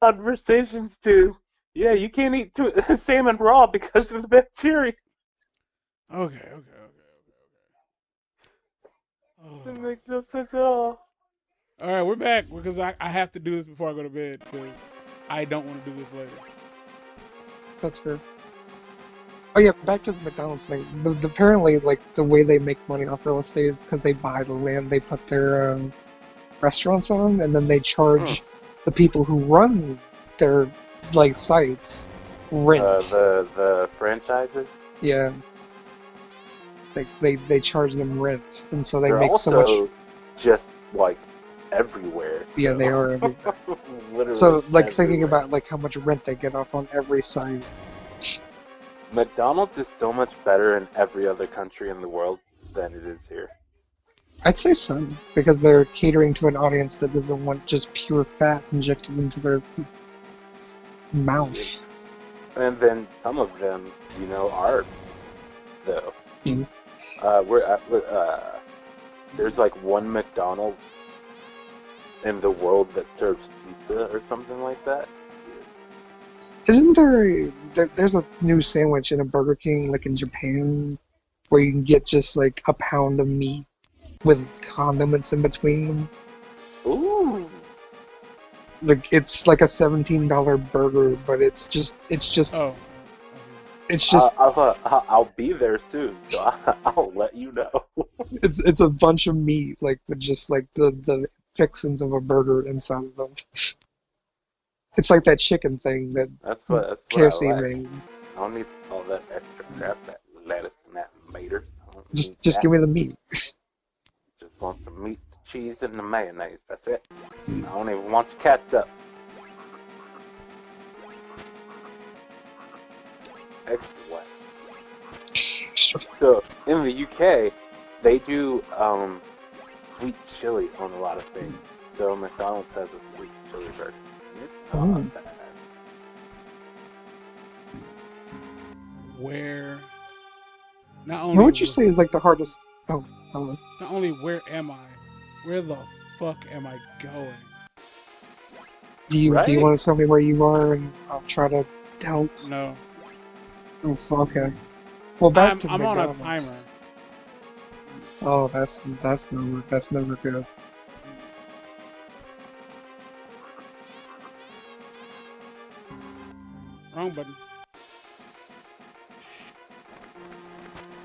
conversations to, yeah, you can't eat salmon raw because of the bacteria. Okay, okay, okay. Oh. It makes no sense at all. All right, we're back because I have to do this before I go to bed because I don't want to do this later. That's fair. Oh yeah, back to the McDonald's thing. Apparently, like the way they make money off real estate is because they buy the land they put their restaurants on, and then they Mm. charge the people who run their like sites rent. The franchises, Yeah, they charge them rent, and so they they're make so much. also just like everywhere. Yeah, they So. are everywhere. Literally So like thinking everywhere. about like how much rent they get off on every site. McDonald's is so much better in every other country in the world than it is here. I'd say so because they're catering to an audience that doesn't want just pure fat injected into their mouth. And then some of them, are though. Mm. There's like one McDonald's in the world that serves pizza or something like that. Isn't there's a new sandwich in a Burger King like in Japan where you can get just like a pound of meat with condiments in between them? Ooh. Like it's like a $17 burger, but it's just Oh. I'll be there soon, so I'll let you know. it's a bunch of meat like with just like the fixings of a burger inside of them. It's like that chicken thing that That's what KFC I like. made. I don't need all that extra crap, that lettuce and that tomatoes. I don't need Just that. give me the meat. Just want some meat, cheese, and the mayonnaise. That's it. I don't even want the catsup. Extra what? So in the UK, they do sweet chili on a lot of things. So McDonald's has a sweet chili version. It's not Oh. bad. Where? Not What only would you say is like the hardest? Oh, not only where am I, where the fuck am I going? do you Right? want to tell me where you are and I'll try to help? No, Oh, okay. Well, back to I'm on a McDonald's. timer. Oh, that's never good. Wrong button.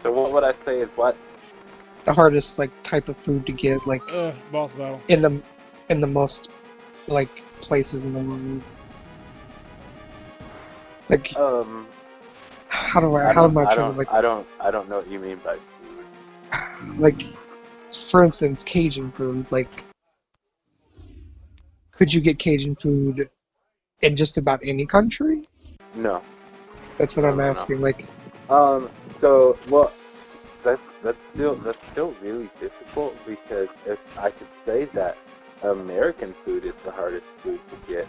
So what would I say is what? The hardest like type of food to get like Boss battle. in the most like places in the world. Like how am I trying to like I don't know what you mean by food. like for instance Cajun food, like could you get Cajun food in just about any country? No. That's what No, I'm no, no. asking. Like So well, that's still really difficult, because if I could say that American food is the hardest food to get,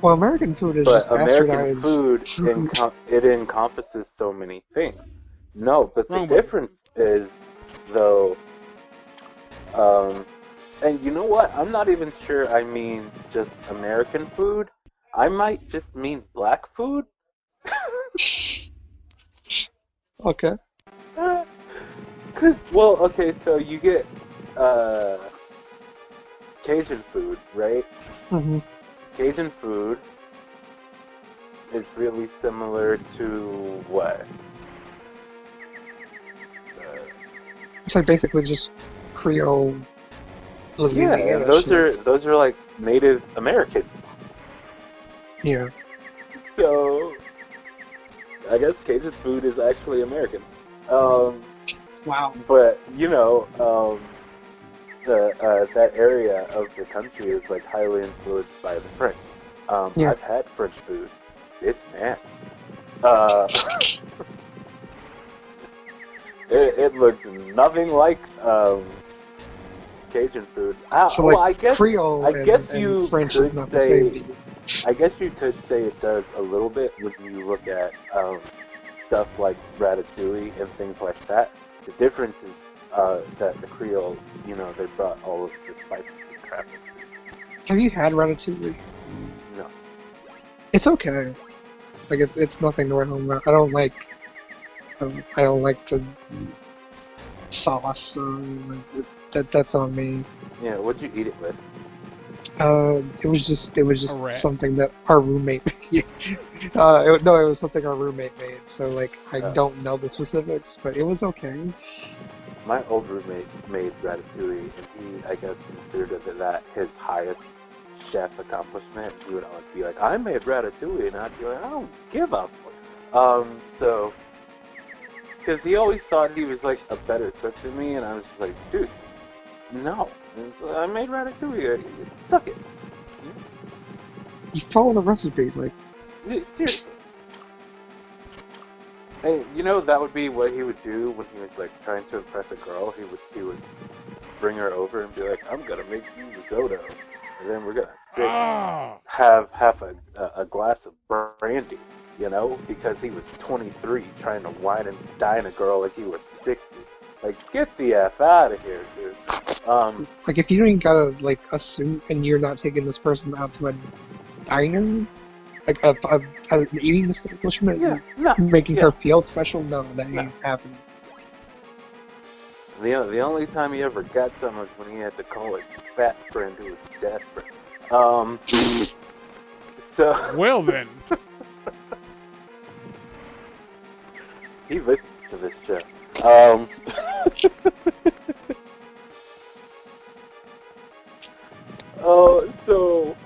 well, American food is but just American bastardized food it encompasses so many things. No, but the Wrong button. difference is though, and you know what? I'm not even sure I mean just American food. I might just mean black food. Okay. Well, okay, so you get Cajun food, right? hmm Cajun food is really similar to what? It's like basically just Creole Louisiana Yeah, and those shit. are like Native Americans. Yeah. So I guess Cajun food is actually American. Um, Wow. but that area of the country is like highly influenced by the French. Yeah. I've had French food. It's nasty. Uh, it looks nothing like Cajun food. So Well, like Creole I guess and you French is could not the say, same thing. I guess you could say it does a little bit when you look at stuff like ratatouille and things like that. The difference is that the Creole, they brought all of the spices and crap. Have you had ratatouille? No. It's okay. Like it's nothing to write home about. I don't like the sauce. So that's on me. Yeah, what'd you eat it with? It was A just rat. something that our roommate. No, it was something our roommate made. So like I Oh. don't know the specifics, but it was okay. My old roommate made ratatouille, and he, I guess, considered that his highest chef accomplishment. He would always be like, "I made ratatouille," and I'd be like, "I don't give a fuck." So, because he always thought he was like a better cook than me, and I was just like, "Dude, no, I made ratatouille. Suck it." You follow the recipe, like Seriously. Hey, you know that would be what he would do when he was like trying to impress a girl. He would bring her over and be like, "I'm gonna make you risotto, and then we're gonna sit Ah, have a glass of brandy." You know, because he was 23 trying to wine and dine a girl like he was 60. Like, get the F out of here, dude. like if you don't even got like a suit and you're not taking this person out to a diner, like an eating establishment, Yeah, no, making yeah. her feel special, no, that No. ain't happening. The only time he ever got some was when he had to call his fat friend who was desperate. So well then. he listens to this show. Oh, so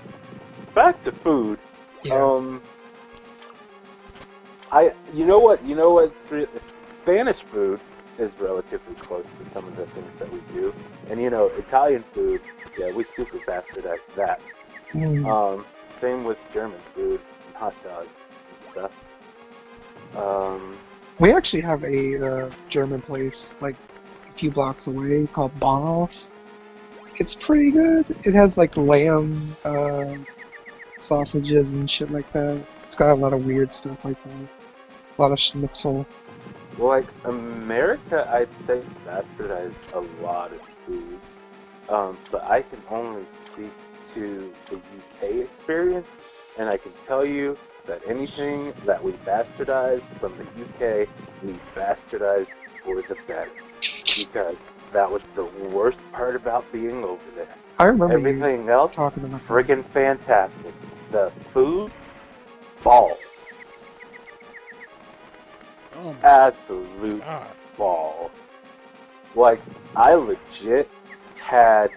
back to food. Yeah. You know what? Spanish food is relatively close to some of the things that we do, and you know, Italian food. Yeah, we super bastardized that. Same with German food, and hot dogs and stuff. We actually have a German place like a few blocks away called Bahnhof. It's pretty good. It has like lamb sausages and shit like that. It's got a lot of weird stuff like that. A lot of schnitzel. Well, like America, I'd say bastardized a lot of food, but I can only speak to the UK experience, and I can tell you that anything that we bastardized from the UK, we bastardized for the better, because that was the worst part about being over there. I remember Everything else, talking about that. friggin' fantastic. The food, balls. Oh my Absolute god. balls. Like, I legit had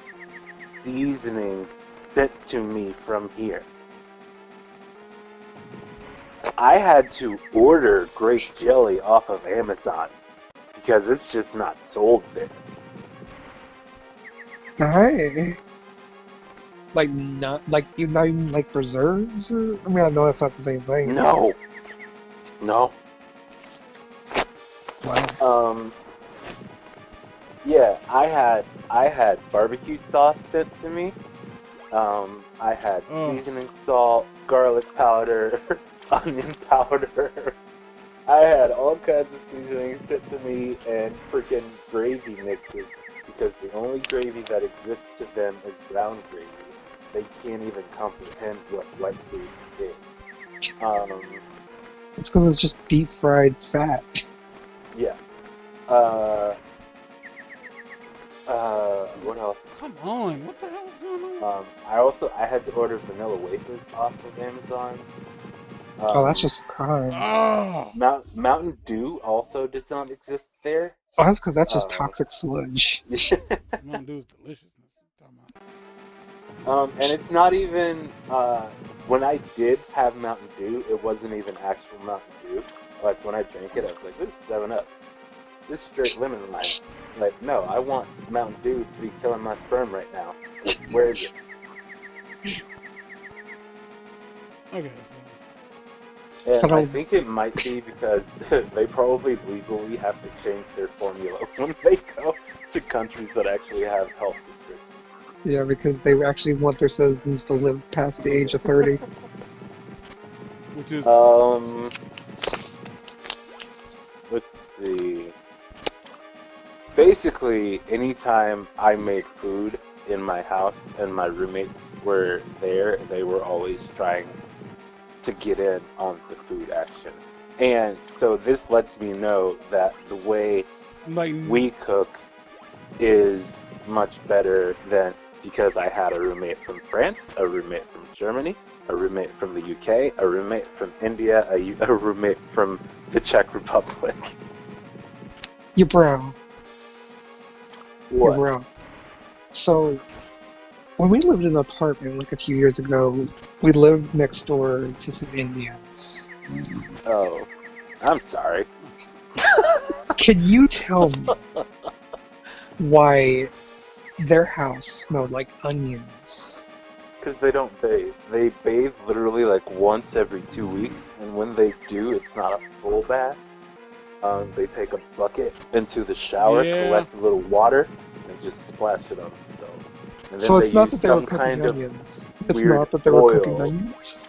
seasonings sent to me from here. I had to order grape jelly off of Amazon because it's just not sold there. Hey. Like not even like preserves. Or, I mean, I know that's not the same thing. No. Wow. Yeah, I had barbecue sauce sent to me. I had seasoning salt, garlic powder, onion powder. I had all kinds of seasonings sent to me and freaking gravy mixes because the only gravy that exists to them is brown gravy. They can't even comprehend what white food is. It's because it's just deep fried fat. Yeah. What else? Come on, what the hell is going on? I had to order vanilla wafers off of Amazon. Oh, that's just a crime. Oh, Mountain Dew also does not exist there. Oh, that's because that's just toxic sludge. Mountain Dew's deliciousness. I'm talking about. And it's not even, when I did have Mountain Dew, it wasn't even actual Mountain Dew. Like, when I drank it, I was like, this is 7-Up. This is straight lemon lime. Like, no, I want Mountain Dew to be killing my sperm right now. Like, where is it? Okay, And I think it might be because they probably legally have to change their formula when they go to countries that actually have health restrictions. Yeah, because they actually want their citizens to live past the age of 30. which is Let's see. Basically, anytime I make food, in my house and my roommates were there, they were always trying to get in on the food action. And so this lets me know that the way Like, we cook is much better than, because I had a roommate from France, a roommate from Germany, a roommate from the UK, a roommate from India, a roommate from the Czech Republic. You bro. What? You're wrong. So, when we lived in an apartment like a few years ago, we lived next door to some Indians. Oh, I'm sorry. Can you tell me why their house smelled like onions? Because they don't bathe. They bathe literally like once every 2 weeks, and when they do, it's not a full bath. They take a bucket into the shower, Yeah. collect a little water, and just splash it on themselves. And then So it's they not use that they were some cooking kind of onions. It's weird not that they were cooking oil. onions.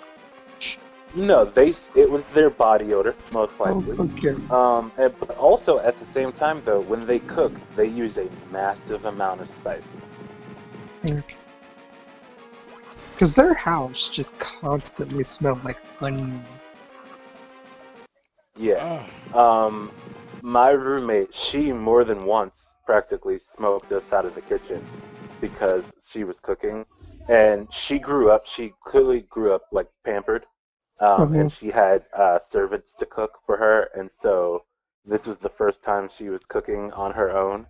No, it was their body odor, most Oh, likely. okay. But also at the same time, though, when they cook, they use a massive amount of spices. Okay. Because their house just constantly smelled like onion. Yeah. My roommate, she more than once practically smoked us out of the kitchen because she was cooking, and she clearly grew up like pampered, and she had servants to cook for her, and so this was the first time she was cooking on her own,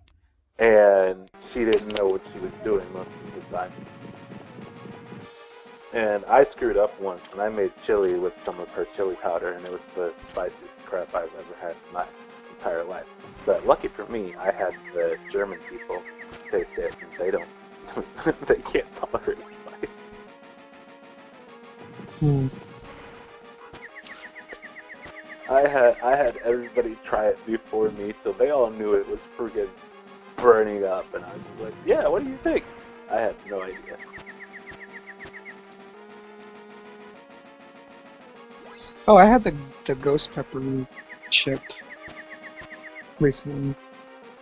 and she didn't know what she was doing most of the time. And I screwed up once, and I made chili with some of her chili powder, and it was the spiciest crap I've ever had in my entire life. But lucky for me, I had the German people taste it, and they don't, they can't tolerate spice. Hmm. I had everybody try it before me, so they all knew it was friggin' burning up, and I was like, yeah, what do you think? I had no idea. Oh, I had the ghost pepper chip recently.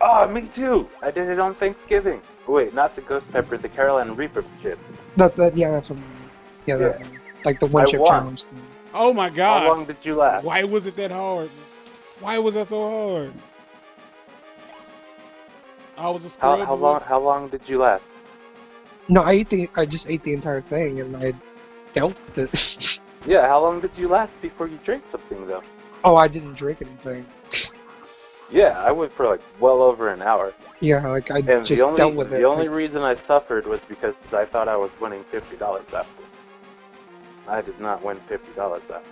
Oh, me too! I did it on Thanksgiving. Wait, not the ghost pepper, the Carolina Reaper chip. That's that. Yeah, that's what I mean. Yeah, that one. Like the one I chip won. challenge thing. Oh my god. How long did you last? Why was it that hard? Why was that so hard? I was a scrub. How long did you last? No, I just ate the entire thing and I dealt with it. Yeah, how long did you last before you drank something though? Oh, I didn't drink anything. Yeah, I went for like well over an hour. Yeah, like I And just dealt with it. The only reason I suffered was because I thought I was winning $50 after. I did not win $50 after.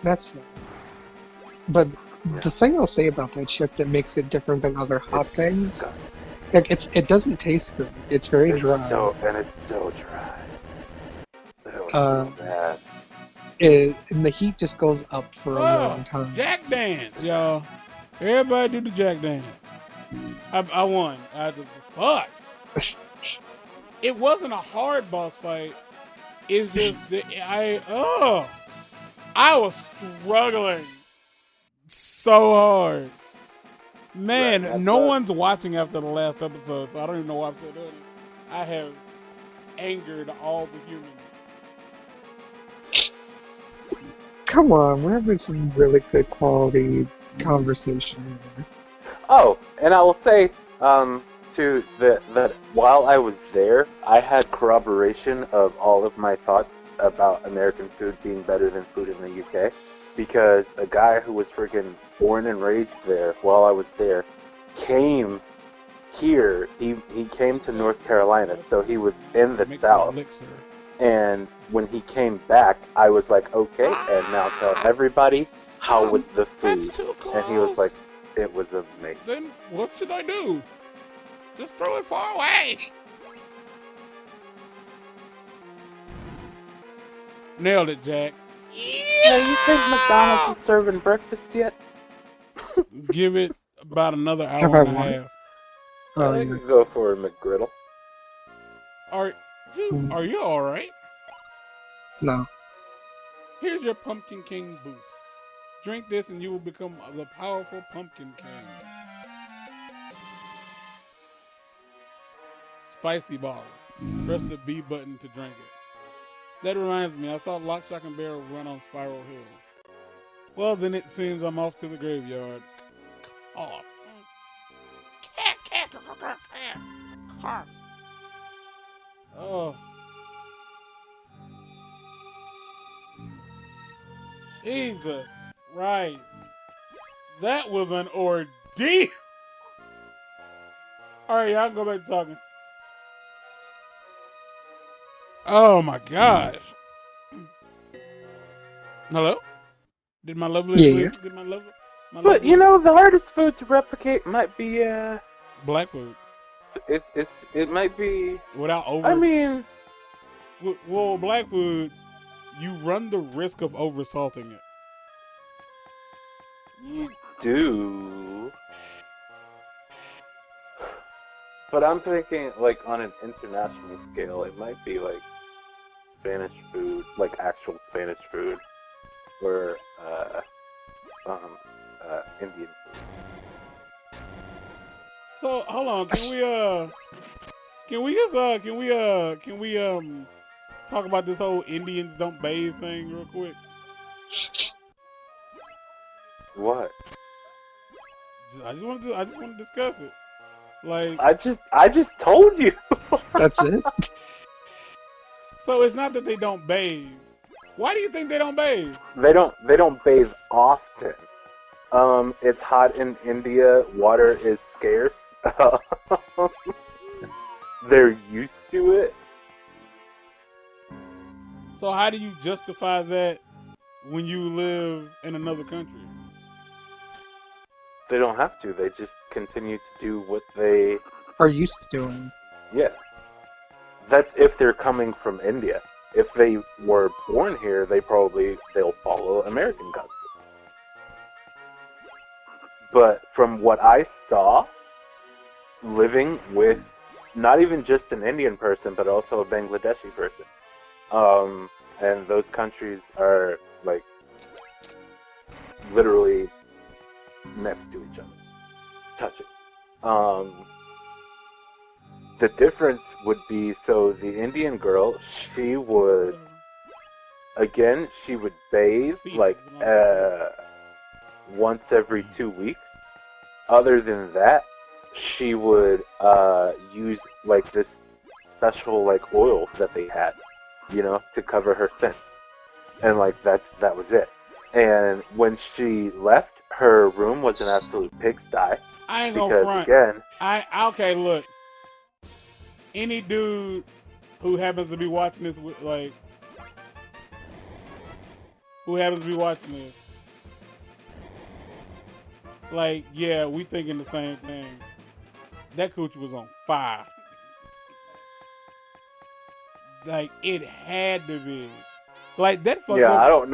That's. But the thing I'll say about that chip that makes it different than other hot things, like it doesn't taste good. It's very dry. And it's so dry. That was so bad. And the heat just goes up for a long time. Jack dance, y'all. Everybody do the jack dance. I won. Fuck. It wasn't a hard boss fight. It's just that I was struggling so hard. Man, Right, no one's watching after the last episode, so I don't even know why I'm still doing it. I have angered all the humans. Come on, we're having some really good quality conversation here. Oh, and I will say, that while I was there, I had corroboration of all of my thoughts about American food being better than food in the UK, because a guy who was freaking born and raised there while I was there came here. He came to North Carolina, so he was in the South. And when he came back, I was like, okay, and now tell everybody how was the food. And he was like, it was amazing. Then what should I do? Just throw it far away. Nailed it, Jack. Hey, you think McDonald's is serving breakfast yet? Give it about another hour Have I and a won? half. Oh, I yeah. could go for a McGriddle. Are you all right? No. Here's your Pumpkin King boost. Drink this and you will become the powerful Pumpkin King. Spicy ball. Press the B button to drink it. That reminds me, I saw Lock, Shock, and Barrel run on Spiral Hill. Well, then it seems I'm off to the graveyard. Off. Oh. Jesus Christ. That was an ordeal. Alright, y'all can go back to talking. Oh my gosh. Hello? Did my lovely Yeah. lady, did my lovely But you know, the hardest food to replicate might be black food. it might be. Without over I mean, well, black food, you run the risk of over salting it. you do. But I'm thinking, like, on an international scale, it might be like Spanish food, like actual Spanish food, or Indian food. So hold on, can we talk about this whole Indians don't bathe thing real quick? What? I just want to discuss it. Like, I just told you. That's it. so it's not that they don't bathe. Why do you think they don't bathe? They don't bathe often. It's hot in India. Water is scarce. They're used to it. So how do you justify that when you live in another country? They don't have to. They just continue to do what they Are used to doing. Yeah. That's if they're coming from India. If they were born here, they'll follow American custom. But from what I saw, living with not even just an Indian person, but also a Bangladeshi person, and those countries are like literally next to each other, touching. The difference would be, so the Indian girl, she would bathe like once every 2 weeks. Other than that, she would use like this special like oil that they had, to cover her sin, and like that was it. And when she left, her room was an absolute pigsty. I ain't gonna front. Again, okay, look. Any dude who happens to be watching this, yeah, we thinking the same thing. That coochie was on fire. Like, it had to be. Like, that fucks up. I don't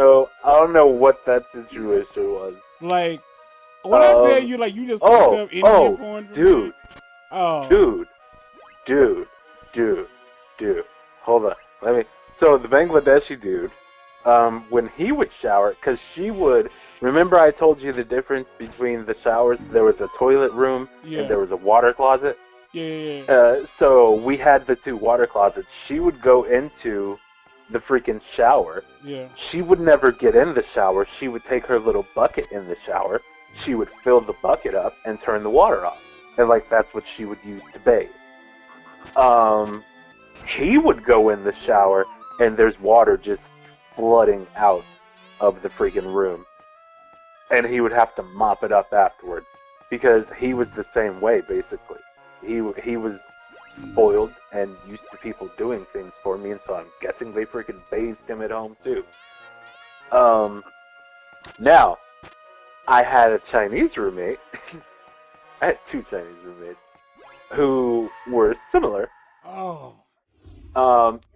know what that situation was. Like, when I tell you, like, you just picked up Indian porn from dude. me? Oh. Dude. Hold on. So the Bangladeshi dude, when he would shower, because she would, remember I told you the difference between the showers? There was a toilet room and there was a water closet. Yeah. So we had the two water closets. She would go into the freaking shower. Yeah. She would never get in the shower. She would take her little bucket in the shower. She would fill the bucket up and turn the water off. And like that's what she would use to bathe. He would go in the shower and there's water just flooding out of the freaking room. And he would have to mop it up afterwards because he was the same way basically. He was spoiled and used to people doing things for me, and so I'm guessing they freaking bathed him at home too. Now, I had a Chinese roommate. I had two Chinese roommates who were similar. Oh.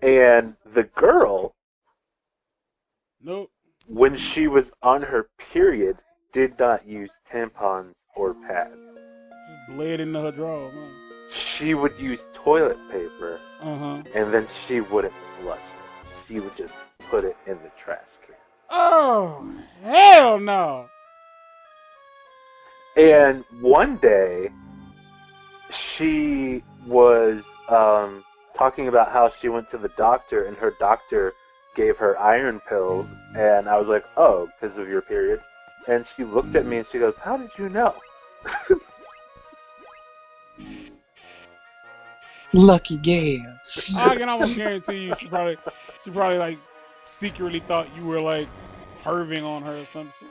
And the girl, nope, when she was on her period, did not use tampons or pads. Just bled into her drawers, huh? She would use toilet paper, and then she wouldn't flush it. She would just put it in the trash can. Oh, hell no! And one day, she was talking about how she went to the doctor and her doctor gave her iron pills, and I was like, oh, because of your period. And she looked at me and she goes, how did you know? Lucky Gans. I can almost guarantee you she probably like secretly thought you were like perving on her or some shit.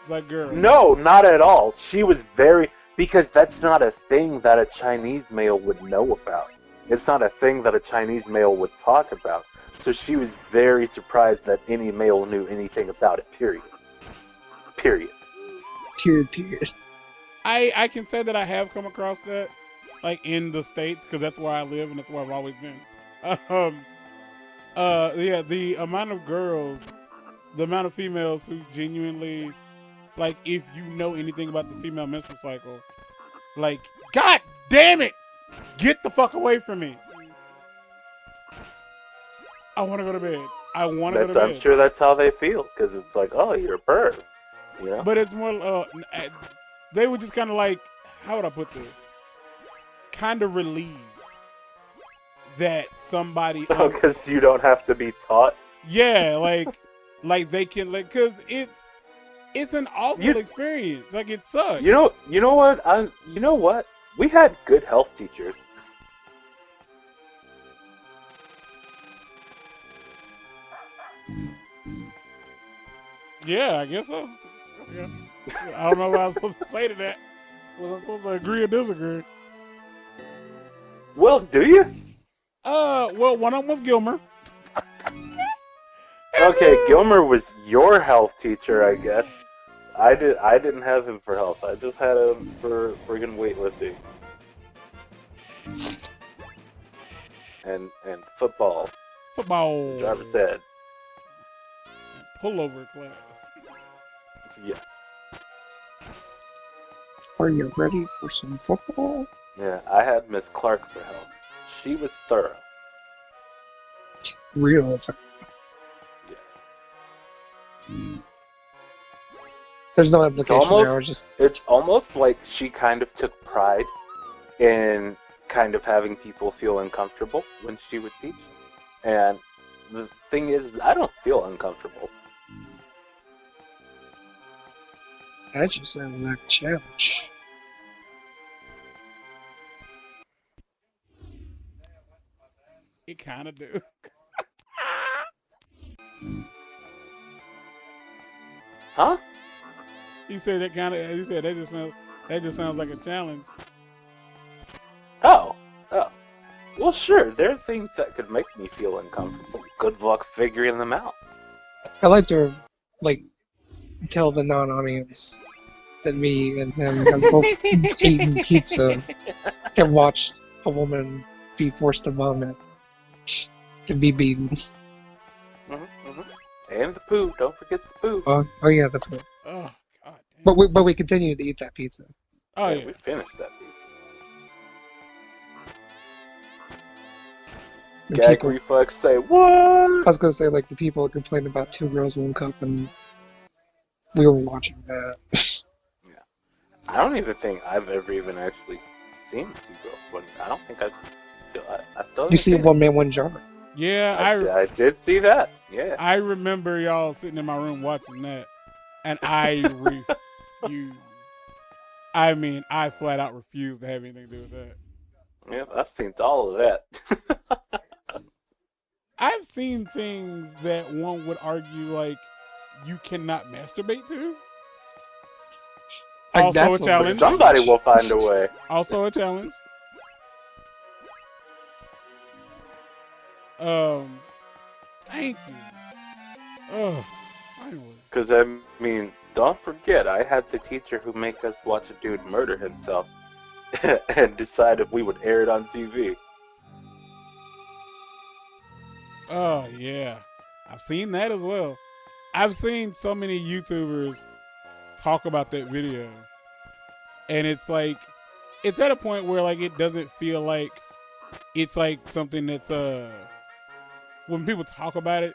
Like, girl. No, not at all. She was because that's not a thing that a Chinese male would know about. It's not a thing that a Chinese male would talk about. So she was very surprised that any male knew anything about it, period. Period. Period. I can say that I have come across that, like, in the States, because that's where I live and that's where I've always been. Yeah, the amount of females who genuinely, like, if you know anything about the female menstrual cycle, like, God damn it! Get the fuck away from me! I want to go to bed. I want to go to bed. I'm sure that's how they feel, because it's like, oh, you're a perv, you know? But it's more, they were just kind of like, how would I put this? Kind of relieved that somebody... Oh, because you don't have to be taught? Yeah, like they can, like, because it's an awful experience. Like, it sucks. You know what? We had good health teachers. Yeah, I guess so. Yeah. I don't know what I was supposed to say to that. Was I supposed to agree or disagree? Well, do you? Well, one of them was Gilmer. Okay, Gilmer was your health teacher, I guess. I didn't have him for health. I just had him for friggin' weightlifting. And football. Football. Driver's ed. Pullover class. Yeah. Are you ready for some football? Yeah, I had Miss Clark for health. She was thorough. Real. Yeah. There's no application there. It's almost like she kind of took pride in kind of having people feel uncomfortable when she would teach. And the thing is, I don't feel uncomfortable. That just sounds like a challenge. It kind of do. Huh? He said that kind of. He said that just sounds like a challenge. Oh. Well, sure. There are things that could make me feel uncomfortable. Good luck figuring them out. I like to tell the non-audience that me and him have both eaten pizza and watched a woman be forced to vomit to be beaten. And the poo. Don't forget the poo. Oh yeah, the poo. Oh God. Damn. But we continued to eat that pizza. Oh yeah. We finished that pizza. And Gag people, reflex say, what? I was gonna say, like, the people that complained about Two Girls, One Cup, and we were watching that. Yeah. I don't even think I've ever even actually seen Two Girls, One Cup. I don't think I still You see One Man, One Jar. Yeah, I did see that. Yeah. I remember y'all sitting in my room watching that, and I refused. I mean, I flat out refused to have anything to do with that. Yeah, I've seen all of that. I've seen things that one would argue, like, you cannot masturbate to. Like, Also a challenge. Somebody will find a way. Also a challenge. Thank you. Oh, finally. Because, I mean, don't forget, I had the teacher who make us watch a dude murder himself and decide if we would air it on TV. Oh, yeah. I've seen that as well. I've seen so many YouTubers talk about that video. And it's like, it's at a point where, like, it doesn't feel like it's like something that's, when people talk about it,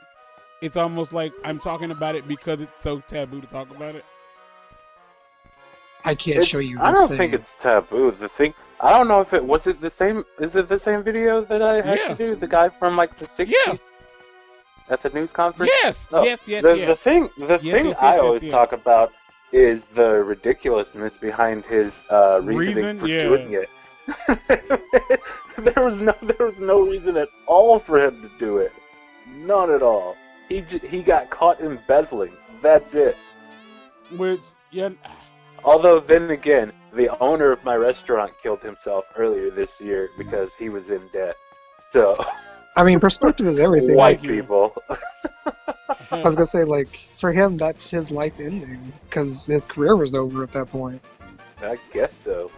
it's almost like I'm talking about it because it's so taboo to talk about it. I can't show you this I don't thing. think it's taboo. The thing, I don't know if it was it the same. Is it the same video that I had to do? The guy from like the 60s at the news conference. Yes, No, yes. The thing I always talk about is the ridiculousness behind his reasoning for doing it. there was no reason at all for him to do it. None at all. He got caught embezzling. That's it. Which, Although then again, the owner of my restaurant killed himself earlier this year because he was in debt. So, I mean, perspective is everything. White people. I was gonna say, like, for him, that's his life ending because his career was over at that point. I guess so.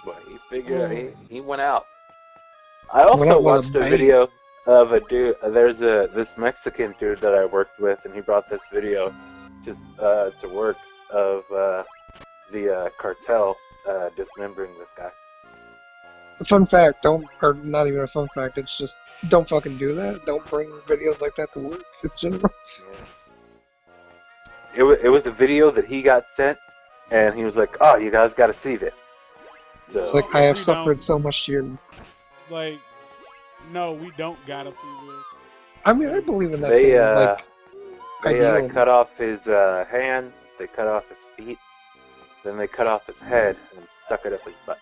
But he figured he went out. I also watched a video of a dude. There's this Mexican dude that I worked with, and he brought this video to work of the cartel dismembering this guy. Fun fact, or not even a fun fact, it's just, don't fucking do that. Don't bring videos like that to work in general. Yeah. It was a video that he got sent, and he was like, "Oh, you guys got to see this." So, it's like, I have suffered so much here. Like, no, we don't gotta see this. I mean, I believe in that same, like, they cut off his hands, they cut off his feet, then they cut off his head and stuck it up his butt.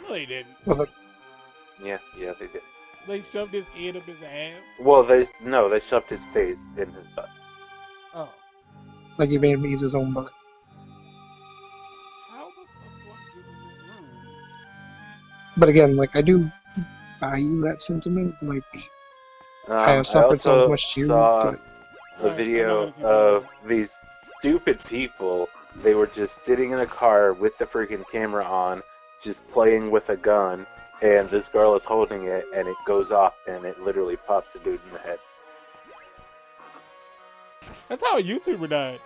No, they didn't. Yeah, they did. They shoved his head up his ass? Well, they shoved his face in his butt. Oh. Like he made him eat his own butt. How the fuck do I get in this room? But again, like, I do value that sentiment. Like, I have suffered so much here. Saw a video of these stupid people. They were just sitting in a car with the freaking camera on, just playing with a gun, and this girl is holding it, and it goes off, and it literally pops the dude in the head. That's how a YouTuber died.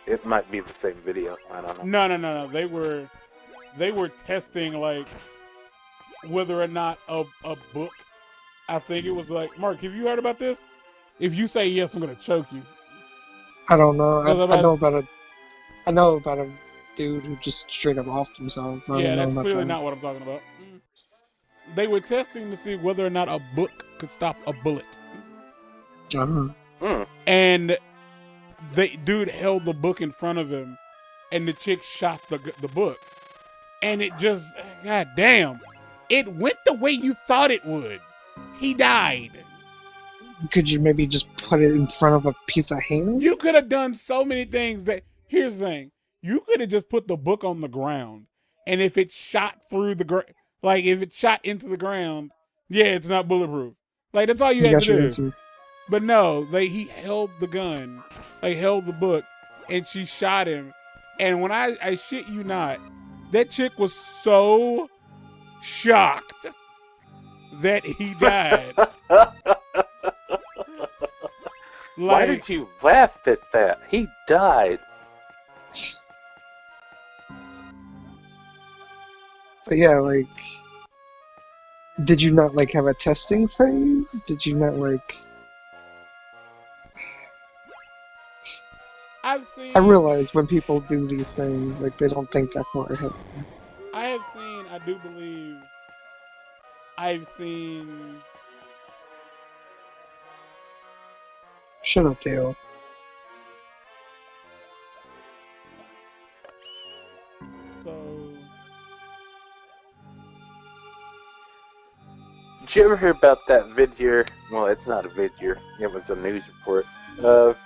It might be the same video. I don't know. No. They were testing, like, whether or not a book. I think it was like, Mark, have you heard about this? If you say yes, I'm gonna choke you. I don't know. I know about a dude who just straight up offed himself. That's clearly not what I'm talking about. They were testing to see whether or not a book could stop a bullet. And dude held the book in front of him, and the chick shot the book, and it just, god damn, it went the way you thought it would. He died. Could you maybe just put it in front of a piece of ham? You could have done so many things. Here's the thing. You could have just put the book on the ground, and if it shot through if it shot into the ground, it's not bulletproof. Like, that's all you had to do. Answer. But no, he held the gun, held the book, and she shot him. And when I shit you not, that chick was so shocked that he died. Why did you laugh at that? He died. But yeah, like, did you not, like, have a testing phase? Did you not, like... I realize when people do these things, like, they don't think that far ahead. I've seen... Shut up, Dale. Did you ever hear about that video? Well, it's not a video. It was a news report of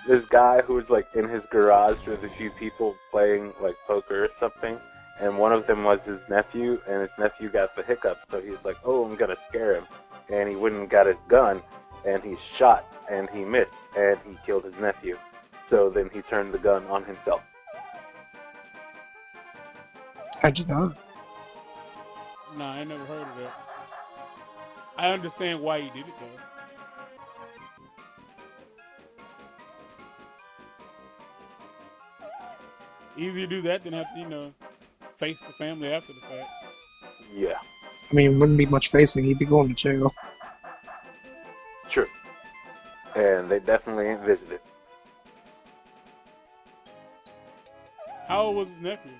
this guy who was like in his garage with a few people playing like poker or something, and one of them was his nephew, and his nephew got the hiccups, so he's like, "Oh, I'm gonna scare him," and he went and got his gun, and he shot, and he missed, and he killed his nephew. So then he turned the gun on himself. I did not. No, I never heard of that. I understand why he did it, though. Easier to do that than have to, face the family after the fact. Yeah. I mean, it wouldn't be much facing. He'd be going to jail. True. And they definitely ain't visited. How old was his nephew?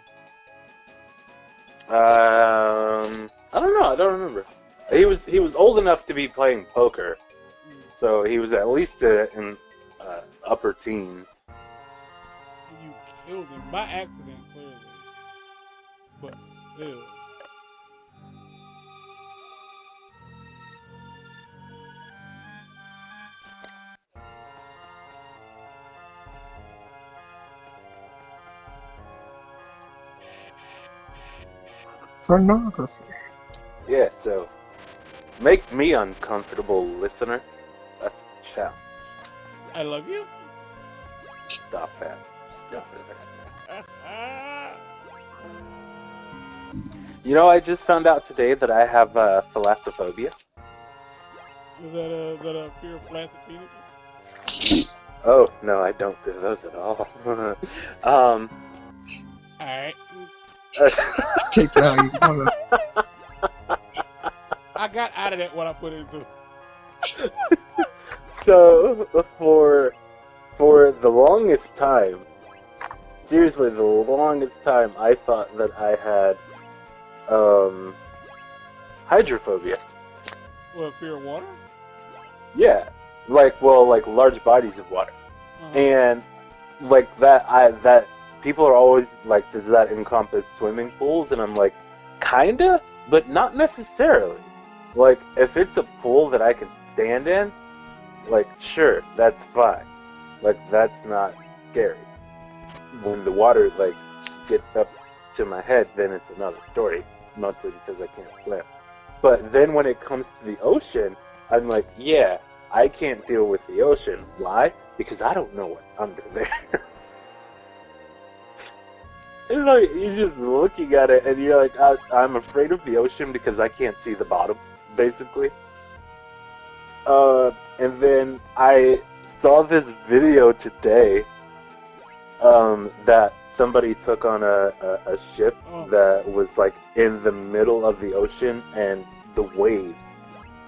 I don't know. I don't remember. He was old enough to be playing poker, so he was at least in upper teens. You killed him by accident, clearly, but still. Pornography. Yeah, so make me uncomfortable, listener. That's a challenge. I love you. Stop that. Stop it. You know, I just found out today that I have thalassophobia. Is that a fear of flaccid penises? Oh, no, I don't do those at all. Alright. Take that how you want to. I got out of that what I put into. So, for the longest time, seriously, the longest time, I thought that I had hydrophobia. What, fear of water? Yeah, like large bodies of water, and like that people are always like, does that encompass swimming pools? And I'm like, kinda, but not necessarily. Like, if it's a pool that I can stand in, like, sure, that's fine. Like, that's not scary. When the water like gets up to my head, then it's another story. Mostly because I can't swim. But then when it comes to the ocean, I'm like, yeah, I can't deal with the ocean. Why? Because I don't know what's under there. It's like, you're just looking at it and you're like, I'm afraid of the ocean because I can't see the bottom, basically. And then I saw this video today that somebody took on a ship that was like in the middle of the ocean and the waves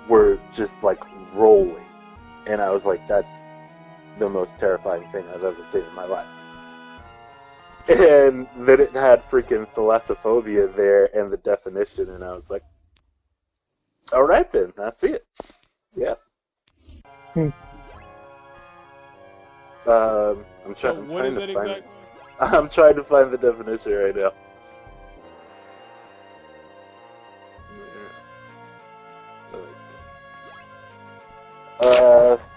were just like rolling. And I was like, that's the most terrifying thing I've ever seen in my life. And then it had freaking thalassophobia there and the definition, and I was like, alright then, I see it. Yeah. I'm trying to find the definition right now.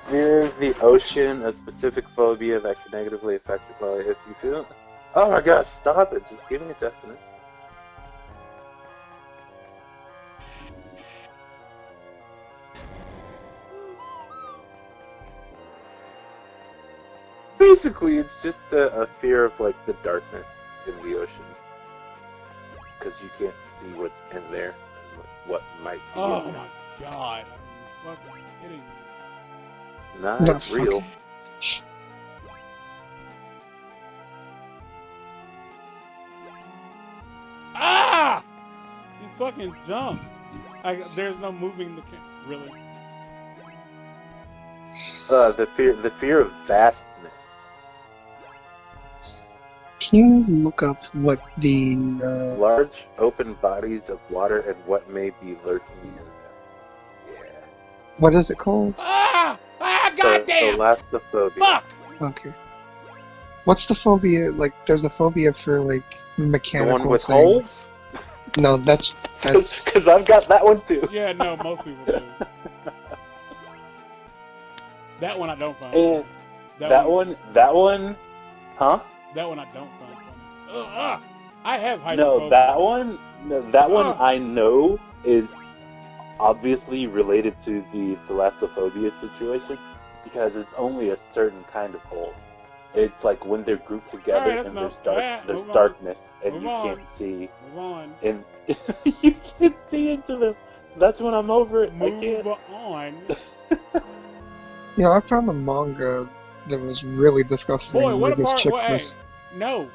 Fear of the ocean, a specific phobia that can negatively affect your body if you feel. Oh my gosh, stop it! Just give me a definition. Basically, it's just a fear of like the darkness in the ocean, because you can't see what's in there, and what might be. Oh my god! Are you fucking kidding me? Nah, it's real. Ah! These fucking jumps. There's no moving the camera. Really? The fear of vastness. Can you look up what the large open bodies of water and what may be lurking in them? Yeah. What is it called? Ah! Ah! Goddamn! Thalassophobia. Fuck! Okay. What's the phobia? Like, there's a phobia for like mechanical the one with things. holes? No, that's because I've got that one too. Yeah, no, most people do. That one I don't find. And funny. that one, huh? That one I don't find funny. I have hydrophobia. No, that one I know is obviously related to the thalassophobia situation because it's only a certain kind of hole. It's like when they're grouped together and there's darkness and you can't see. Move on. And you can't see into them. That's when I'm over it. I can't. Move on. Yeah, I found a manga that was really disgusting. Boy, what where this part? chick Hey, was... no.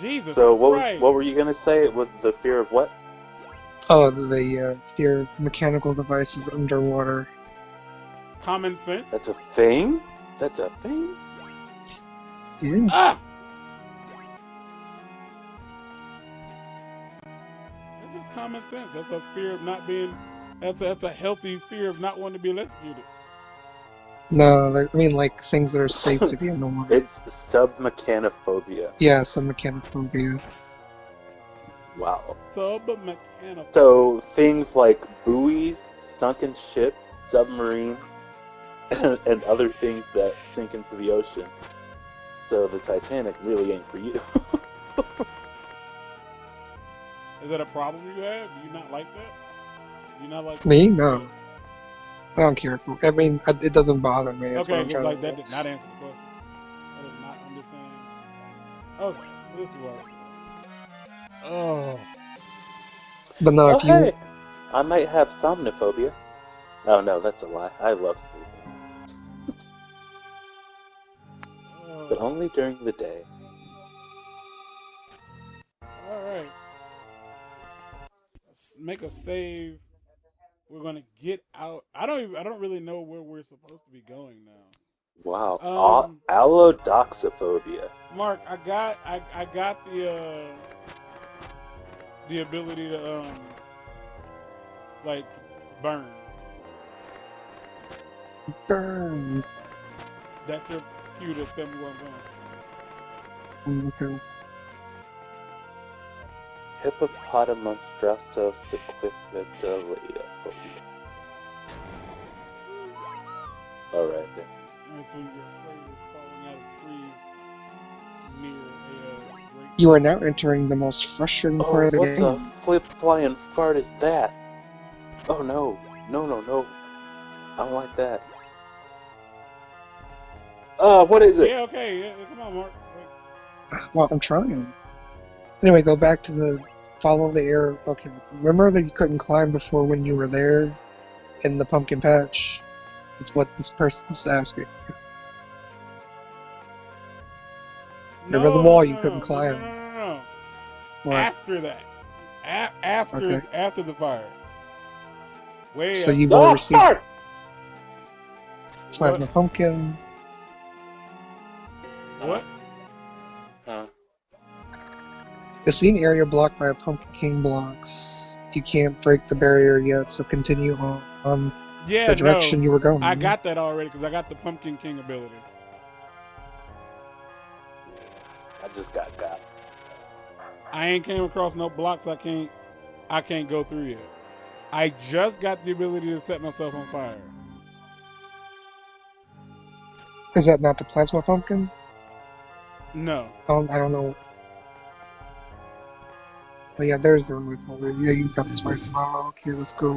Jesus So Christ. what were you gonna say? With the fear of what? Oh, the fear of mechanical devices underwater. Common sense. That's a thing? That's a thing? Yeah. Ah! That's just common sense. That's a fear of not being. That's a healthy fear of not wanting to be electrocuted. No, I mean like things that are safe to be in the water. It's submechanophobia. Yeah, some mechanophobia. Wow. Submechanical. So things like buoys, sunken ships, submarines, and other things that sink into the ocean. So the Titanic really ain't for you. Is that a problem you have? Do you not like that? Do you not like Me? No. I don't care. I mean, it doesn't bother me. That's what Okay, I'm because trying like to that did not answer the question. I did not understand. Okay, so this is what. Oh. But no, Oh, if you hey! I might have somnophobia. Oh, no, that's a lie. I love sleeping. But only during the day. All right. Let's make a save. We're gonna get out. I don't really know where we're supposed to be going now. Wow. Um, Allodoxophobia. Mark, I got the ability to like burn. burn. That's your cue to tell me where I'm going. Okay. Hippopotamonstrosophilia. Alright then. And so you're afraid of falling out of trees near a great. You are now entering the most frustrating part Oh, of the what game. the flip-flying fart is that? Oh no. No. I don't like that. What is it? Yeah, okay. Yeah, come on, Mark. Well, I'm trying. Anyway, go back to the follow the arrow. Okay, remember that you couldn't climb before when you were there in the pumpkin patch? It's what this person's asking. Remember the wall you couldn't climb? No. What? After that. After the fire. Way So up. you've already received fart! plasma pumpkin. What? The scene area blocked by a pumpkin king blocks. You can't break the barrier yet, so continue on the direction you were going. I got that already because I got the Pumpkin King ability. I just got. I ain't came across no blocks I can't go through yet. I just got the ability to set myself on fire. Is that not the plasma pumpkin? No. I don't know. Oh yeah, there's the relief over. Yeah, you got the spicy bottle. Okay, let's go.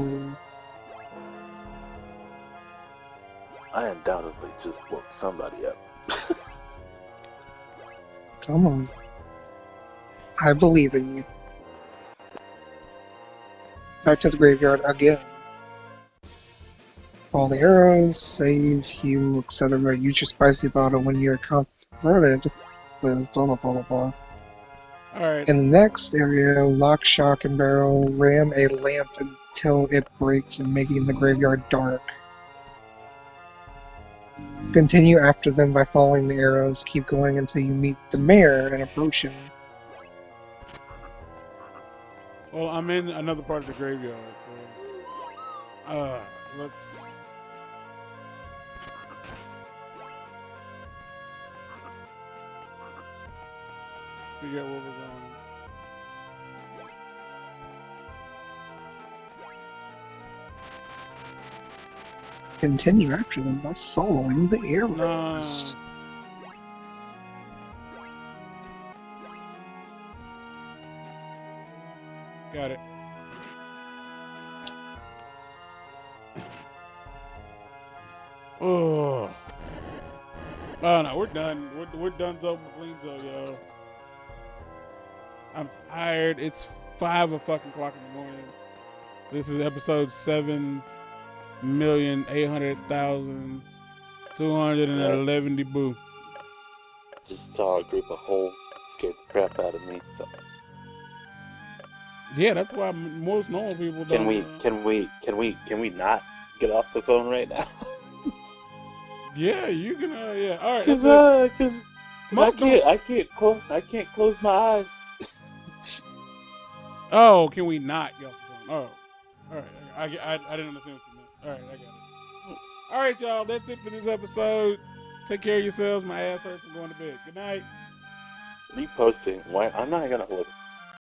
I undoubtedly just woke somebody up. Come on. I believe in you. Back to the graveyard again. All the arrows, save, heal, etc. Use your spicy bottle when you're confronted with blah blah blah blah blah. Alright. In the next area, lock, shock, and barrel, ram a lamp until it breaks and making the graveyard dark. Continue after them by following the arrows. Keep going until you meet the mayor and approach him. Well, I'm in another part of the graveyard. So, let's. Figure out where we're going. Continue after them by following the arrows. No. Got it. Oh. Oh no, we're done. We're done, so McLean's yo. I'm tired. It's 5:00 in the morning. This is episode 7,800,211 debut. Just saw a group of holes scared the crap out of me. So. Yeah, that's why most normal people don't. Can we not get off the phone right now? Yeah, you can. Yeah. All right. Cause That's it. cause Most don't. I can't close my eyes. Oh, can we not go for phone? Oh, all right. I didn't understand what you meant. All right, I got it. All right, y'all. That's it for this episode. Take care of yourselves. My ass hurts. I'm going to bed. Good night. Reposting. Why? I'm not gonna look.